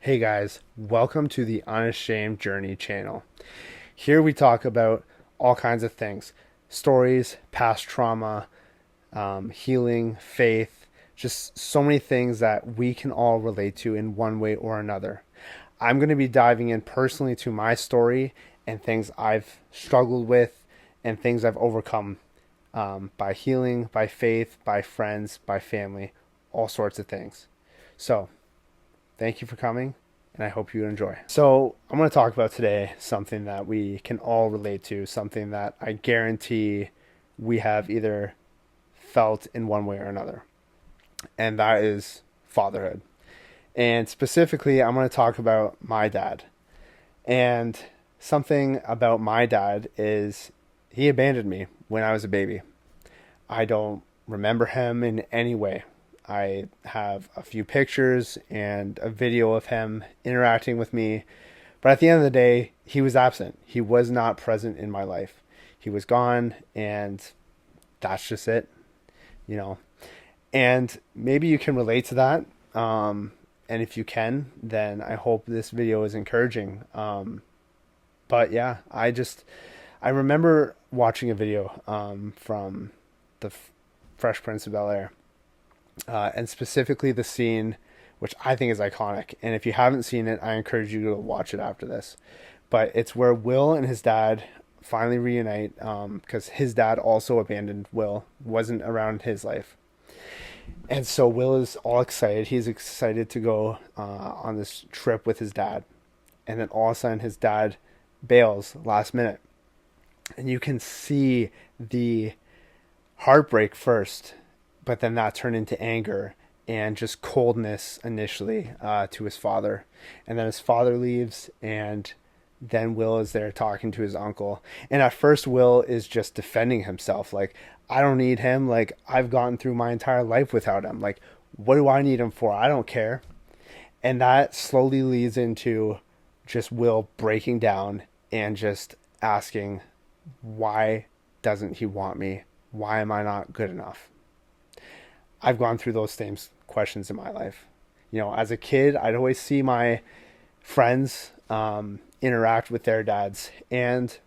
Hey guys, welcome to the Unashamed Journey channel. Here we talk about all kinds of things: stories, past trauma, healing, faith, just so many things that we can all relate to in one way or another. I'm going to be diving in personally to my story and things I've struggled with and things I've overcome by healing, by faith, by friends, by family, all sorts of things. So, thank you for coming, and I hope you enjoy. So, I'm going to talk about today something that we can all relate to, something that I guarantee we have either felt in one way or another, and that is fatherhood. And specifically, I'm going to talk about my dad. And something about my dad is he abandoned me when I was a baby. I don't remember him in any way. I have a few pictures and a video of him interacting with me, but at the end of the day, he was absent. He was not present in my life. He was gone, and that's just it, you know. And maybe you can relate to that. And if you can, then I hope this video is encouraging. But yeah, I remember watching a video from the Fresh Prince of Bel-Air, and specifically the scene, which I think is iconic. And if you haven't seen it, I encourage you to watch it after this. But it's where Will and his dad finally reunite, because his dad also abandoned Will, wasn't around his life. And so Will is all excited. He's excited to go on this trip with his dad. And then all of a sudden his dad bails last minute. And you can see the heartbreak first, but then that turned into anger and just coldness initially to his father. And then his father leaves, and then Will is there talking to his uncle. And at first Will is just defending himself, like, I don't need him. Like, I've gone through my entire life without him. Like, what do I need him for? I don't care. And that slowly leads into just Will breaking down and just asking, why doesn't he want me? Why am I not good enough? I've gone through those same questions in my life. You know, as a kid, I'd always see my friends interact with their dads. And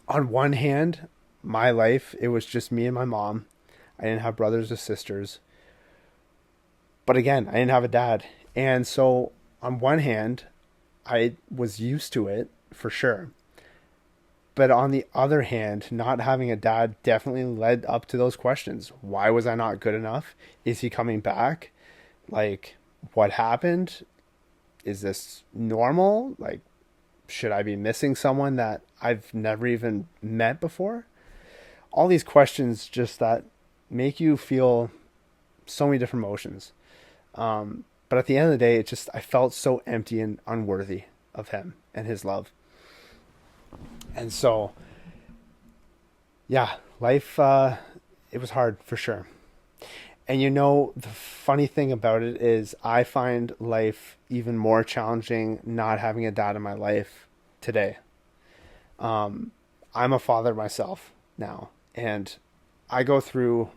on one hand, my life, it was just me and my mom. I didn't have brothers or sisters. But again, I didn't have a dad. And so on one hand, I was used to it for sure. But on the other hand, not having a dad definitely led up to those questions. Why was I not good enough? Is he coming back? Like, what happened? Is this normal? Like, should I be missing someone that I've never even met before? All these questions just that make you feel so many different emotions. But at the end of the day, I felt so empty and unworthy of him and his love. And so, yeah, life, it was hard for sure. And you know, the funny thing about it is I find life even more challenging not having a dad in my life today. I'm a father myself now, and I go through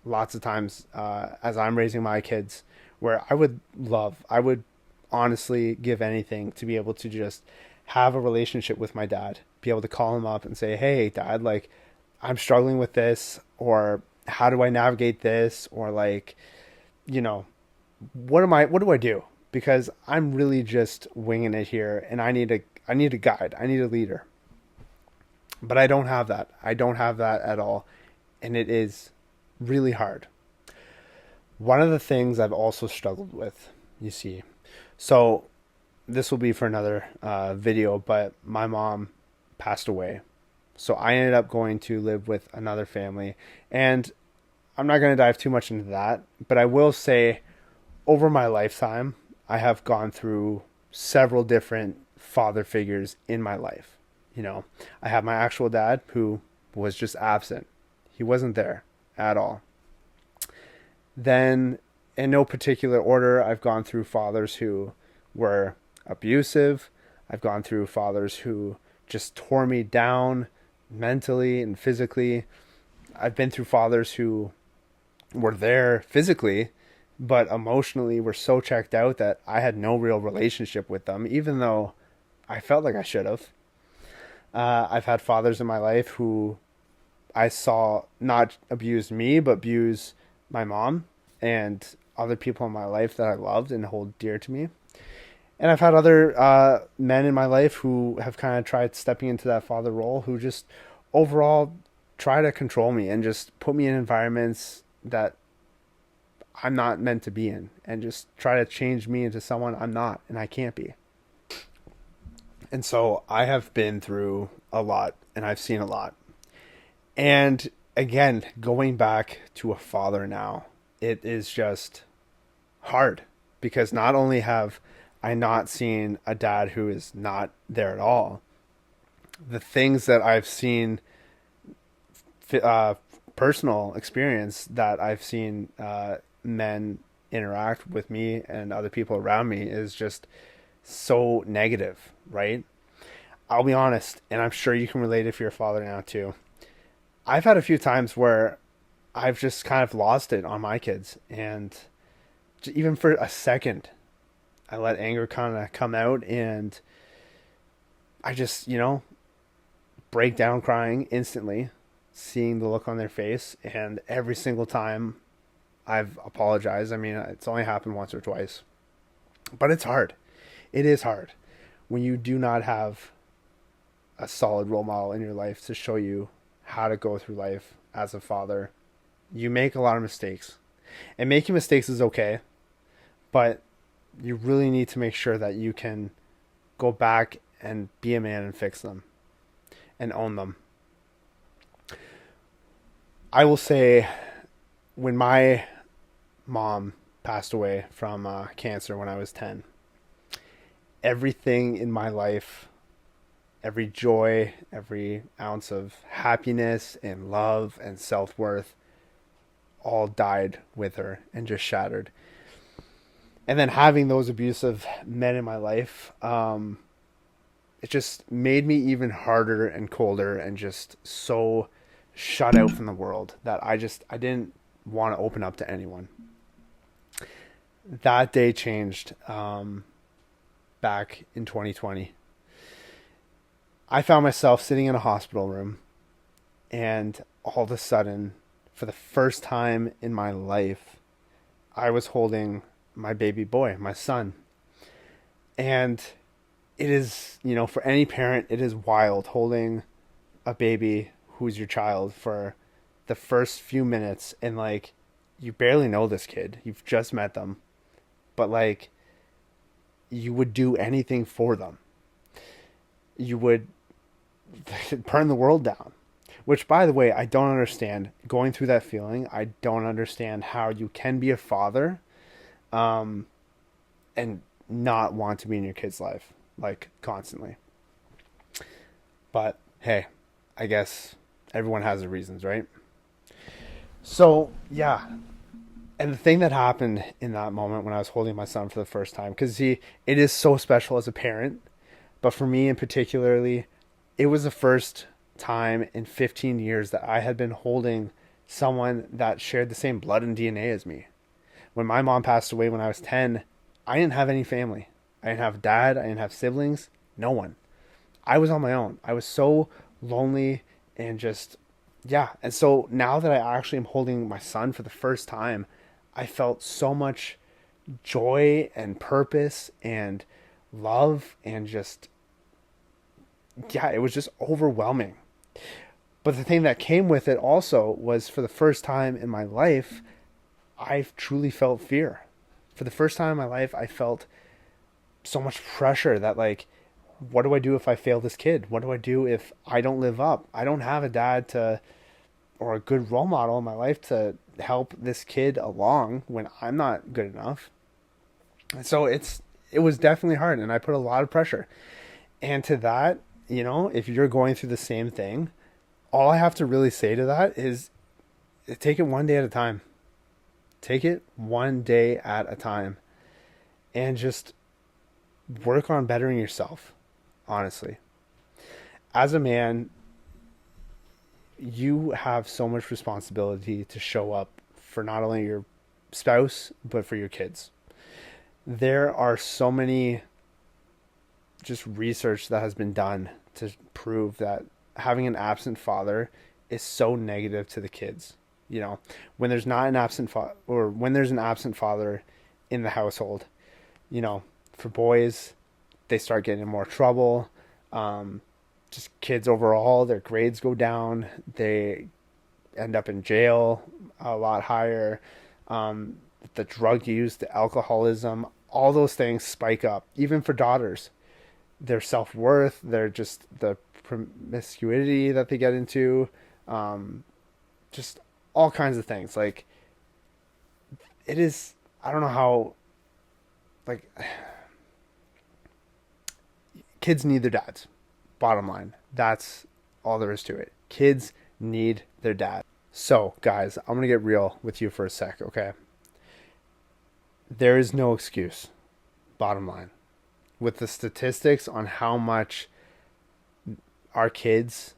lots of times as I'm raising my kids where I would honestly give anything to be able to just have a relationship with my dad, be able to call him up and say, hey, dad, like, I'm struggling with this, or how do I navigate this, or like, you know, what do I do? Because I'm really just winging it here, and I need a guide. I need a leader. But I don't have that. I don't have that at all. And it is really hard. One of the things I've also struggled with, you see, so this will be for another video, but my mom passed away. So I ended up going to live with another family. And I'm not going to dive too much into that, but I will say over my lifetime, I have gone through several different father figures in my life. You know, I have my actual dad who was just absent. He wasn't there at all. Then, in no particular order, I've gone through fathers who were abusive. I've gone through fathers who just tore me down mentally and physically. I've been through fathers who were there physically, but emotionally were so checked out that I had no real relationship with them, even though I felt like I should have. I've had fathers in my life who I saw not abuse me, but abuse my mom and other people in my life that I loved and hold dear to me. And I've had other men in my life who have kind of tried stepping into that father role, who just overall try to control me and just put me in environments that I'm not meant to be in, and just try to change me into someone I'm not and I can't be. And so I have been through a lot and I've seen a lot. And again, going back to a father now, it is just hard, because not only have I not seen a dad who is not there at all, the things that I've seen, personal experience that I've seen men interact with me and other people around me is just so negative, right? I'll be honest, and I'm sure you can relate if you're a father now too. I've had a few times where I've just kind of lost it on my kids, and even for a second, I let anger kind of come out, and I just, break down crying instantly, seeing the look on their face. And every single time I've apologized. I mean, it's only happened once or twice, but it's hard. It is hard when you do not have a solid role model in your life to show you how to go through life as a father. You make a lot of mistakes, and making mistakes is okay, but you really need to make sure that you can go back and be a man and fix them and own them. I will say, when my mom passed away from cancer when I was 10, everything in my life, every joy, every ounce of happiness and love and self-worth, all died with her and just shattered. And then having those abusive men in my life, it just made me even harder and colder and just so shut out from the world that I didn't want to open up to anyone. That day changed back in 2020. I found myself sitting in a hospital room, and all of a sudden, for the first time in my life, I was holding my baby boy, my son. And it is, for any parent, it is wild holding a baby who's your child for the first few minutes, and like, you barely know this kid. You've just met them, but like, you would do anything for them. You would burn the world down, which, by the way, I don't understand. Going through that feeling, I don't understand how you can be a father and not want to be in your kid's life, like, constantly. But hey, I guess everyone has their reasons, right? So yeah. And the thing that happened in that moment when I was holding my son for the first time, because it is so special as a parent, but for me in particularly, it was the first time in 15 years that I had been holding someone that shared the same blood and DNA as me. When my mom passed away when I was 10, I didn't have any family. I didn't have dad. I didn't have siblings. No one. I was on my own. I was so lonely and just, yeah. And so now that I actually am holding my son for the first time, I felt so much joy and purpose and love, and just, yeah, it was just overwhelming. But the thing that came with it also was, for the first time in my life, I truly felt fear. For the first time in my life, I felt so much pressure that, like, what do I do if I fail this kid? What do I do if I don't live up? I don't have a dad or a good role model in my life to help this kid along when I'm not good enough. And so it was definitely hard, and I put a lot of pressure. And to that, if you're going through the same thing, all I have to really say to that is, take it one day at a time. Take it one day at a time, and just work on bettering yourself, honestly. As a man, you have so much responsibility to show up for not only your spouse, but for your kids. There are so many just research that has been done to prove that having an absent father is so negative to the kids. You know, when there's not an absent father, or when there's an absent father in the household, you know, for boys, they start getting in more trouble. Just kids overall, their grades go down. They end up in jail a lot higher. The drug use, the alcoholism, all those things spike up. Even for daughters, their self-worth, their just the promiscuity that they get into, just all kinds of things. Like, it is, I don't know how, like, kids need their dads. Bottom line, that's all there is to it. Kids need their dad. So, guys, I'm going to get real with you for a sec, okay? There is no excuse, bottom line. With the statistics on how much our kids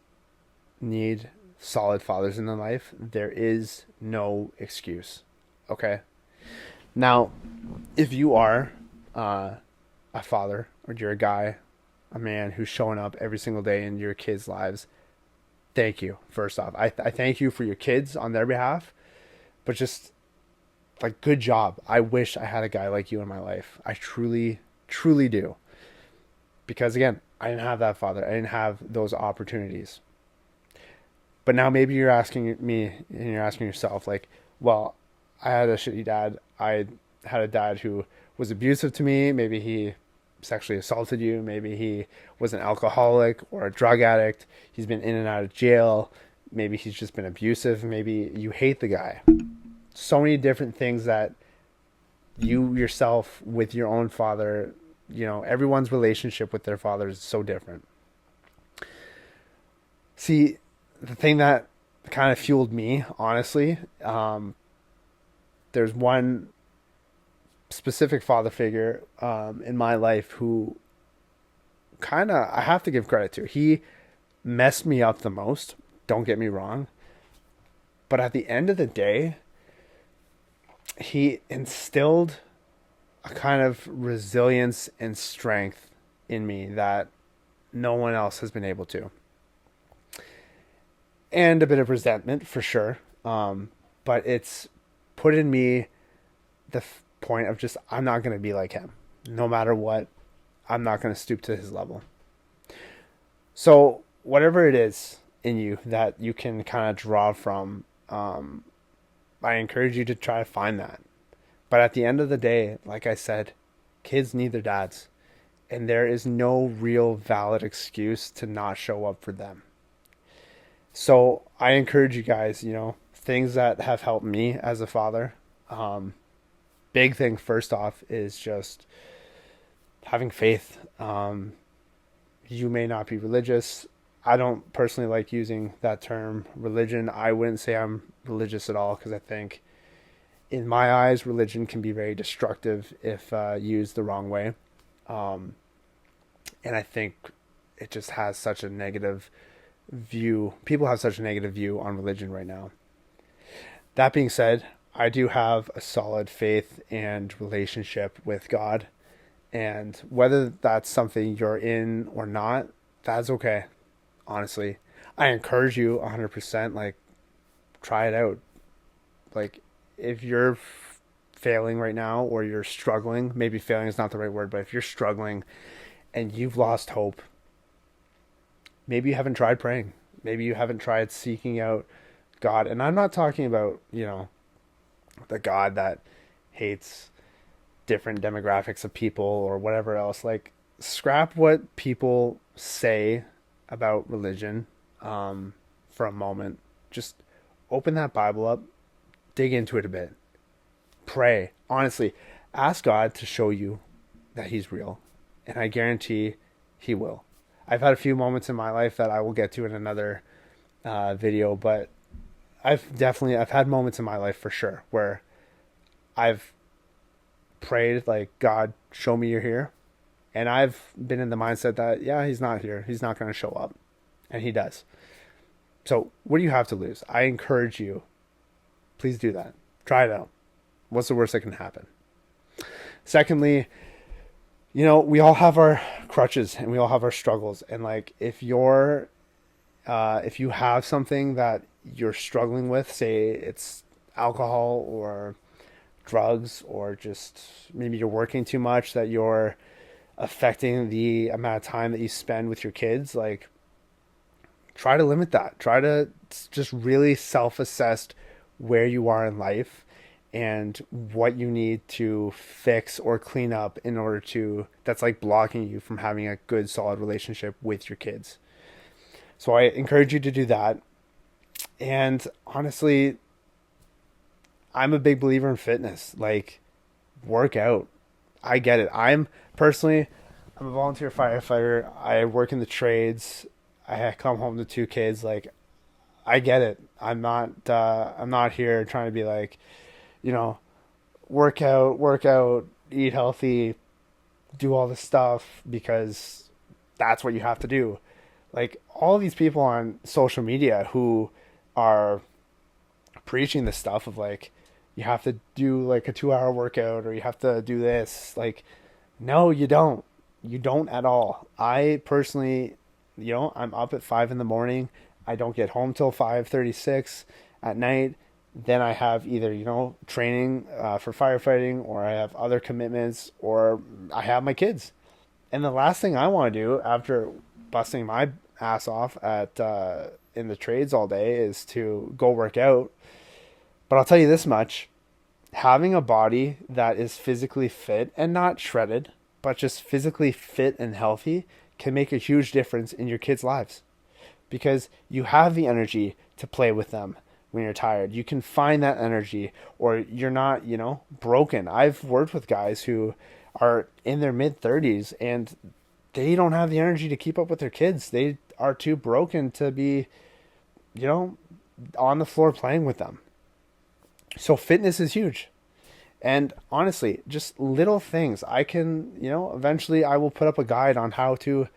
need solid fathers in their life, there is no excuse, okay? Now, if you are a father, or you're a guy, a man who's showing up every single day in your kids' lives, thank you, first off. I thank you for your kids on their behalf, but just, like, good job. I wish I had a guy like you in my life. I truly, truly do. Because, again, I didn't have that father. I didn't have those opportunities. But now maybe you're asking me, and you're asking yourself, like, well, I had a shitty dad. I had a dad who was abusive to me. Maybe he sexually assaulted you. Maybe he was an alcoholic or a drug addict. He's been in and out of jail. Maybe he's just been abusive. Maybe you hate the guy. So many different things that you yourself with your own father, you know, everyone's relationship with their father is so different. See, the thing that kind of fueled me, honestly, there's one specific father figure in my life who kind of, I have to give credit to. He messed me up the most, don't get me wrong. But at the end of the day, he instilled a kind of resilience and strength in me that no one else has been able to. And a bit of resentment, for sure. But it's put in me the point of just, I'm not going to be like him. No matter what, I'm not going to stoop to his level. So whatever it is in you that you can kind of draw from, I encourage you to try to find that. But at the end of the day, like I said, kids need their dads. And there is no real valid excuse to not show up for them. So I encourage you guys, you know, things that have helped me as a father. Big thing, first off, is just having faith. You may not be religious. I don't personally like using that term religion. I wouldn't say I'm religious at all, because I think in my eyes, religion can be very destructive if used the wrong way. And I think it just has such a negative view. People have such a negative view on religion right now. That being said, I do have a solid faith and relationship with God. And whether that's something you're in or not, that's okay. Honestly, I encourage you 100%, like, try it out. Like, if you're failing right now, or you're struggling, maybe failing is not the right word, but if you're struggling and you've lost hope, maybe you haven't tried praying. Maybe you haven't tried seeking out God. And I'm not talking about, you know, the God that hates different demographics of people or whatever else. Like, scrap what people say about religion for a moment. Just open that Bible up, dig into it a bit, pray. Honestly, ask God to show you that he's real, and I guarantee he will. I've had a few moments in my life that I will get to in another video, but I've had moments in my life for sure where I've prayed, like, God, show me you're here. And I've been in the mindset that, yeah, he's not here. He's not going to show up. And he does. So what do you have to lose? I encourage you, please do that. Try it out. What's the worst that can happen? Secondly, we all have our crutches and we all have our struggles. And like, if you have something that you're struggling with, say it's alcohol or drugs, or just maybe you're working too much that you're affecting the amount of time that you spend with your kids, like, try to limit that. Try to just really self-assess where you are in life and what you need to fix or clean up in order to, that's like blocking you from having a good solid relationship with your kids. So I encourage you to do that. And honestly, I'm a big believer in fitness. Like, work out. I get it. I'm a volunteer firefighter. I work in the trades. I come home to 2 kids. Like, I get it. I'm not here trying to be like, work out, eat healthy, do all this stuff because that's what you have to do. Like, all these people on social media who are preaching this stuff of like, you have to do like a 2-hour workout or you have to do this. Like, no, you don't. You don't at all. I personally, I'm up at 5 a.m. I don't get home till 5:36 at night. Then I have either, training for firefighting, or I have other commitments, or I have my kids. And the last thing I want to do after busting my ass off at in the trades all day is to go work out. But I'll tell you this much, having a body that is physically fit and not shredded, but just physically fit and healthy can make a huge difference in your kids' lives, because you have the energy to play with them when you're tired. You can find that energy, or you're not, broken. I've worked with guys who are in their mid-30s and they don't have the energy to keep up with their kids. They are too broken to be, on the floor playing with them. So fitness is huge. And honestly, just little things. I can, eventually I will put up a guide on how to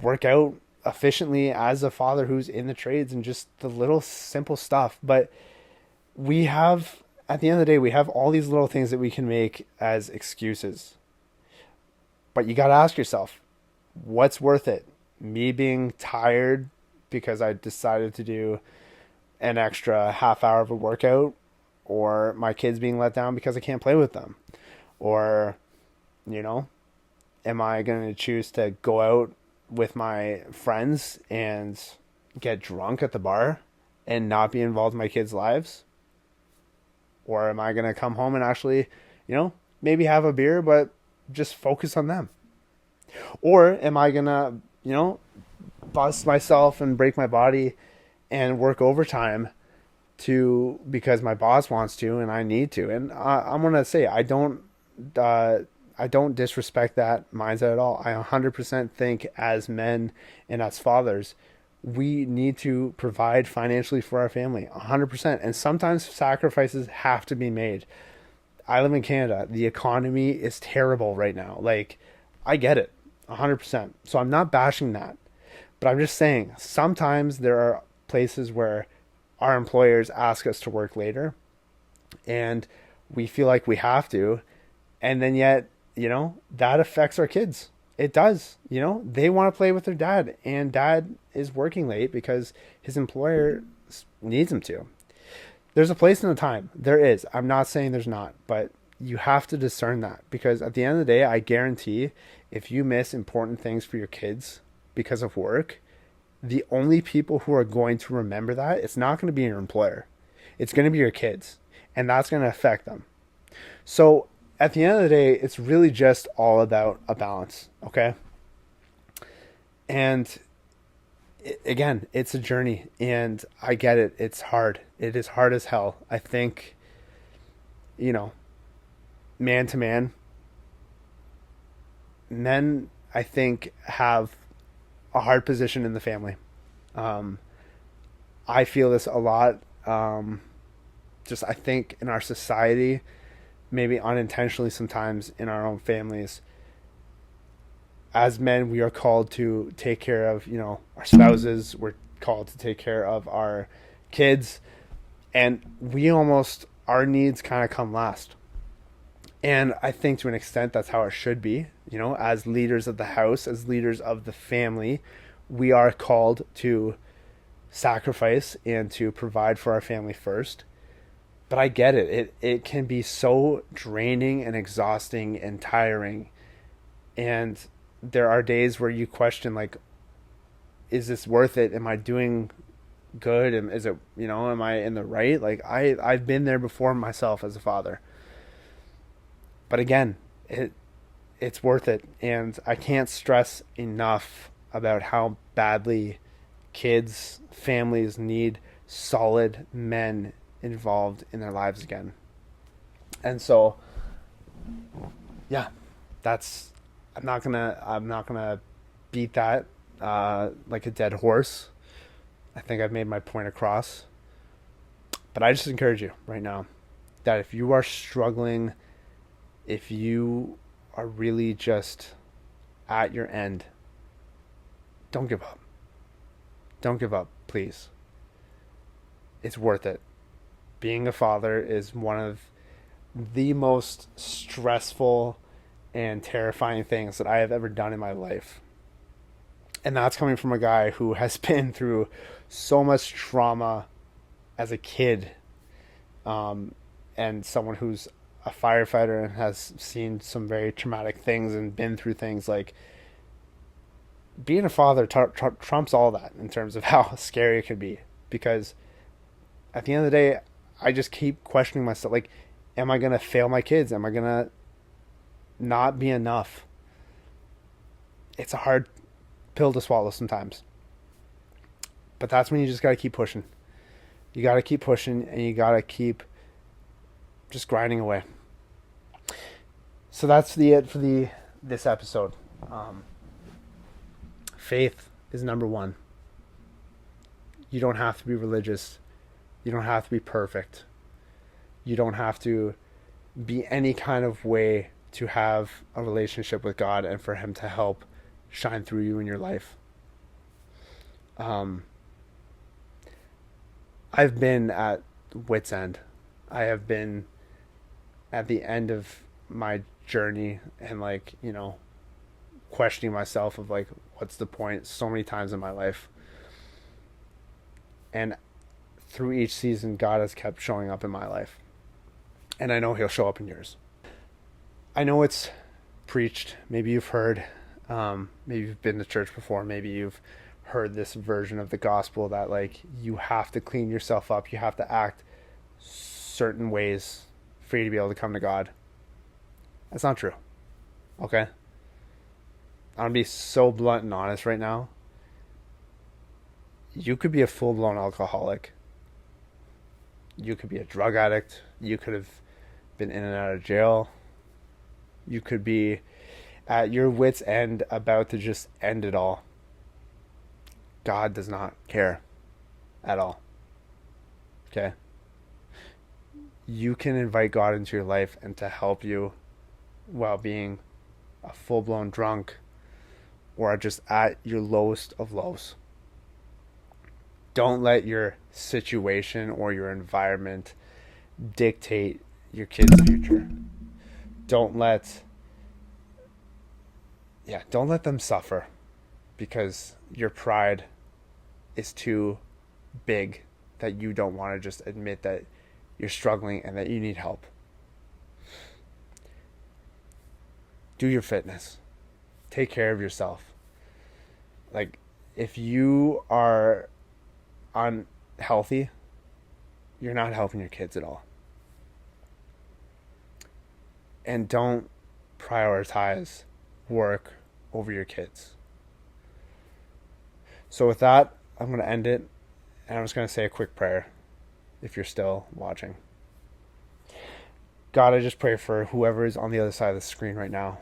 work out efficiently as a father who's in the trades, and just the little simple stuff. But we have, at the end of the day, we have all these little things that we can make as excuses. But you got to ask yourself, what's worth it? Me being tired because I decided to do an extra half hour of a workout, or my kids being let down because I can't play with them? Or, am I going to choose to go out with my friends and get drunk at the bar and not be involved in my kids' lives? Or am I going to come home and actually, maybe have a beer, but just focus on them? Or am I going to, bust myself and break my body and work overtime because my boss wants to and I need to? And I'm going to say, I don't disrespect that mindset at all. I 100% think as men and as fathers, we need to provide financially for our family, 100%. And sometimes sacrifices have to be made. I live in Canada. The economy is terrible right now. Like, I get it, 100%. So I'm not bashing that. But I'm just saying, sometimes there are places where our employers ask us to work later and we feel like we have to. And then yet, that affects our kids. It does. They want to play with their dad, and dad is working late because his employer needs him to. There's a place and a time. There is. I'm not saying there's not, but you have to discern that, because at the end of the day, I guarantee if you miss important things for your kids because of work, the only people who are going to remember that, it's not going to be your employer. It's going to be your kids, and that's going to affect them. So at the end of the day, it's really just all about a balance, okay? And again, it's a journey, and I get it. It's hard. It is hard as hell. I think, man to man, men, I think, have a hard position in the family. I feel this a lot. I think in our society, maybe unintentionally sometimes in our own families, as men, we are called to take care of, our spouses. We're called to take care of our kids. And we almost our needs kind of come last. And I think to an extent that's how it should be. You know, as leaders of the house, as leaders of the family, we are called to sacrifice and to provide for our family first. But I get it. It can be so draining and exhausting and tiring. And there are days where you question, like, is this worth it? Am I doing good? And is it, you know, am I in the right? Like I've been there before myself as a father. But again, it's worth it. And I can't stress enough about how badly kids, families need solid men involved in their lives again. And so, yeah, I'm not gonna beat that like a dead horse. I think I've made my point across. But I just encourage you right now that if you are struggling, if you are really just at your end, don't give up. Don't give up, please. It's worth it. Being a father is one of the most stressful and terrifying things that I have ever done in my life. And that's coming from a guy who has been through so much trauma as a kid, and someone who's a firefighter and has seen some very traumatic things and been through things. Like, being a father trumps all that in terms of how scary it could be, because at the end of the day, I just keep questioning myself, like, am I going to fail my kids? Am I going to not be enough? It's a hard pill to swallow sometimes, but that's when you just got to keep pushing. You got to keep pushing, and you got to keep just grinding away. So that's it for this episode. Faith is number one. You don't have to be religious. You don't have to be perfect. You don't have to be any kind of way to have a relationship with God and for Him to help shine through you in your life. I've been at wit's end. I have been at the end of my journey and, like, you know, questioning myself of, like, what's the point so many times in my life. And through each season, God has kept showing up in my life. And I know He'll show up in yours. I know it's preached. Maybe you've heard, maybe you've been to church before. Maybe you've heard this version of the gospel that, like, you have to clean yourself up. You have to act certain ways for you to be able to come to God. That's not true. Okay? I'm going to be so blunt and honest right now. You could be a full-blown alcoholic. You could be a drug addict. You could have been in and out of jail. You could be at your wit's end, about to just end it all. God does not care at all. Okay? You can invite God into your life and to help you while being a full-blown drunk or just at your lowest of lows. Don't let your situation or your environment dictate your kid's future. Don't let them suffer because your pride is too big, that you don't want to just admit that you're struggling and that you need help. Do your fitness. Take care of yourself. Like, if you are unhealthy, you're not helping your kids at all. And don't prioritize work over your kids. So with that, I'm going to end it, and I'm just going to say a quick prayer if you're still watching. God, I just pray for whoever is on the other side of the screen right now.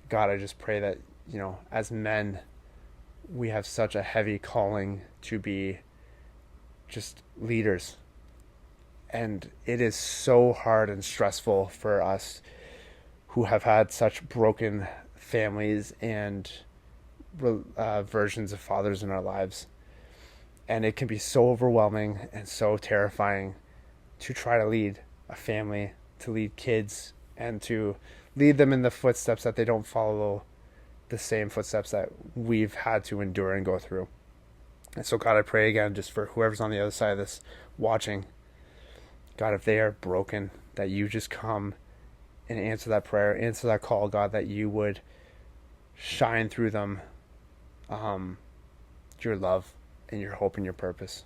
God, I just pray that, you know, as men, we have such a heavy calling to be just leaders. And it is so hard and stressful for us who have had such broken families and versions of fathers in our lives. And it can be so overwhelming and so terrifying to try to lead a family, to lead kids, and to lead them in the footsteps that they don't follow the same footsteps that we've had to endure and go through. And so, God, I pray again just for whoever's on the other side of this watching. God, if they are broken, that you just come and answer that prayer, answer that call, God, that you would shine through them your love and your hope and your purpose.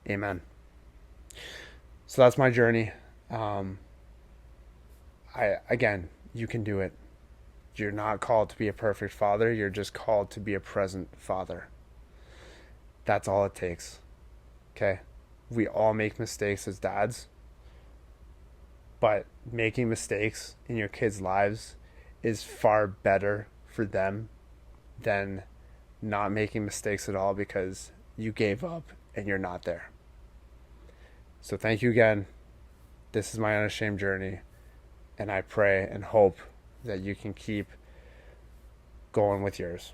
Amen. So that's my journey. Again, you can do it. You're not called to be a perfect father. You're just called to be a present father. That's all it takes. Okay? We all make mistakes as dads. But making mistakes in your kids' lives is far better for them than not making mistakes at all because you gave up and you're not there. So thank you again. This is my Unashamed Journey. And I pray and hope that you can keep going with yours.